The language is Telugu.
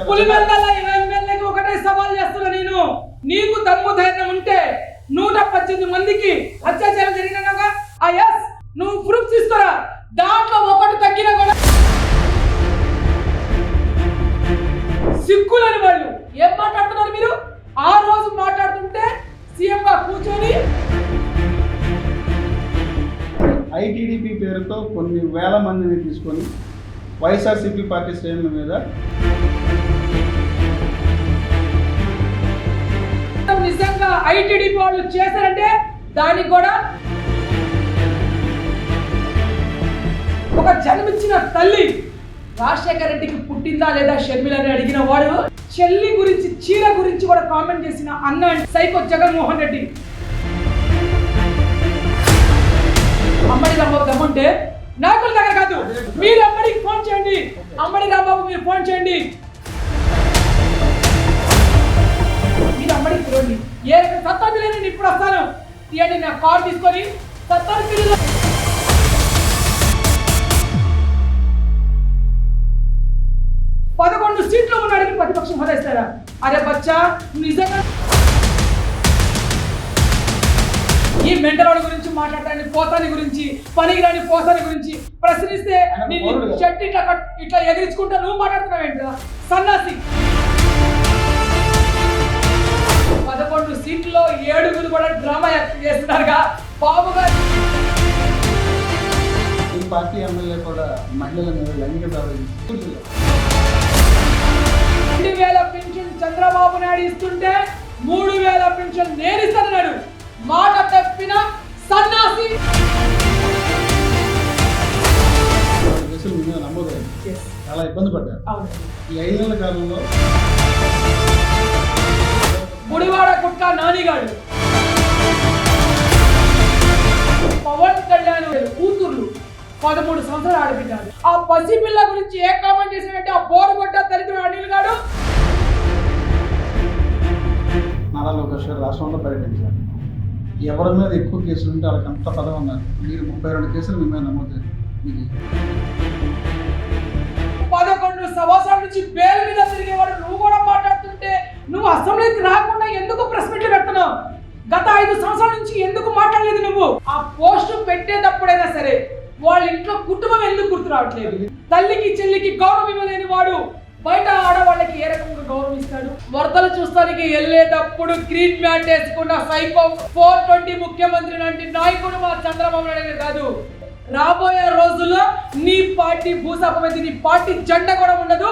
పులివెందుల ఎమ్మెల్యేకి ఒకటే సవాల్ చేస్తున్నా నేను. నీకు దమ్ము ధైర్యం ఉంటే 118 మందికి అత్యాచారం జరిగినాక నువ్వు ప్రూఫ్ తీసుకురా. దాంట్లో ఒకటి తగ్గినా కూడా సిగ్గులని వాళ్ళు ఏం మాట్లాడుతున్నారు మీరు? ఆ రోజు మాట్లాడుతుంటే సీఎం గా కూర్చొని ఐటీడీపీ పేరుతో కొన్ని వేల మందిని తీసుకొని వైఎస్ఆర్సీపీ పార్టీ శ్రేణుల మీద నిజంగా ఐటీడీపీ వాళ్ళు చేశారంటే దానికి కూడా ఒక జన్మించిన తల్లి రాజశేఖర రెడ్డికి పుట్టిందా లేదా షర్మిల అని అడిగిన వాడు చెల్లి గురించి చీర గురించి కూడా కామెంట్ చేసిన అన్న సైకో జగన్మోహన్ రెడ్డి. అమ్మడి రాంబాబు దమ్ముంటే నాయకుల దగ్గర కాదు, మీరు అమ్మడికి ఫోన్ చేయండి. అమ్మడి రాంబాబు మీరు ఫోన్ చేయండి, మీరు అమ్మడికి పిలవండి. ఏ సత్తా పిల్ల నేను ఇప్పుడు వస్తాను తీయండి. నా కార్ తీసుకొని సత్తా పిల్ల 11 సీట్లు ఉన్నాడికి ప్రతిపక్షం హోదేస్తారా? అరే బచ్చా, నిజంగా ఈ మెంటరోడ్ గురించి మాట్లాడతాను, పోతాని గురించి, పనికిరాని పోతాని గురించి ప్రశ్నిస్తే చెట్టు ఇట్లా ఎగిరించుకుంటా నువ్వు మాట్లాడుతున్నావు ఏంటో సన్నాసి. 11 సీట్లలో 7 కూడా డ్రామా చేస్తున్నారుగా బాబు గారు. ఈ పార్టీ ఎమ్మెల్యే కూడా మహిళల మీద లైంగిక దాడులు 2,000 పెన్షన్ చంద్రబాబు నాయుడు ఇస్తుంటే 3,000 పెన్షన్ నేను ఇస్తానన్నాడు. మాట తప్పిన సన్నాసి. కేసులు మీద నమోదయ్యాయి, చాలా ఇబ్బంది పడ్డారు. ఈ 5 నెలల కాలంలో గుడివాడ గుట్కా నానిగాడు, పవన్ కళ్యాణ్ కూతుర్లు 13 సంవత్సరాలు ఆడబిడ్డారు. ఆ పసిపిల్ల గురించి ఏ కామెంట్ చేసినట్టే ఆ బోరుగొట్ట దరిద్రుడు అనిల్ గాడు. నారా లోకేష్ గారు రాష్ట్రంలో పర్యటించారు. ఎవరి మీద ఎక్కువ కేసులు ఉంటే వాళ్ళకి అంత పదవి ఉన్నారు. మీరు 32 కేసులు మీ మీద నమోదయ్యారు. 11 సంవత్సరాల నుంచి బెయిల్ మీద తిరిగేవాడు నువ్వు కూడా మాట్లాడుతుంటే నువ్వు అసెంబ్లీకి రాకుండా ఎందుకు ప్రెస్ మీట్లు పెడుతున్నావు? గత 5 సంవత్సరాల నుంచి ఎందుకు మాట్లాడలేదు నువ్వు? ఆ పోస్టు పెట్టేటప్పుడైనా సరే వాళ్ళ ఇంట్లో కుటుంబం ఎందుకు గుర్తు రావట్లేదు? తల్లికి చెల్లికి గౌరవం ఇవ్వలేని వాడు బయట ఆడవాళ్ళకి ఏ రకంగా గౌరవం ఇస్తాడు? వరదలు చూస్తానికి వెళ్ళేటప్పుడు గ్రీన్ మ్యాట్ వేసుకున్న సైకో 420 ముఖ్యమంత్రి లాంటి నాయకుడు మా చంద్రబాబు నాయుడు కాదు. రాబోయే రోజుల్లో నీ పార్టీ భూసాపమైంది, నీ పార్టీ జెండా కూడా ఉండదు.